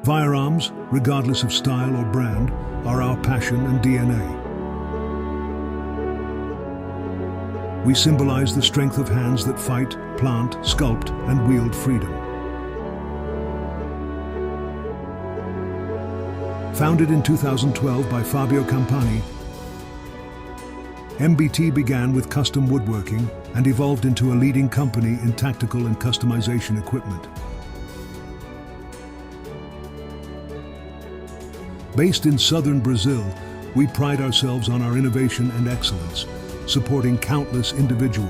Firearms, regardless of style or brand, are our passion and DNA. We symbolize the strength of hands that fight, plant, sculpt, and wield freedom. Founded in 2012 by Fabio Campani, MBT began with custom woodworking and evolved into a leading company in tactical and customization equipment. Based in southern Brazil, we pride ourselves on our innovation and excellence, supporting countless individual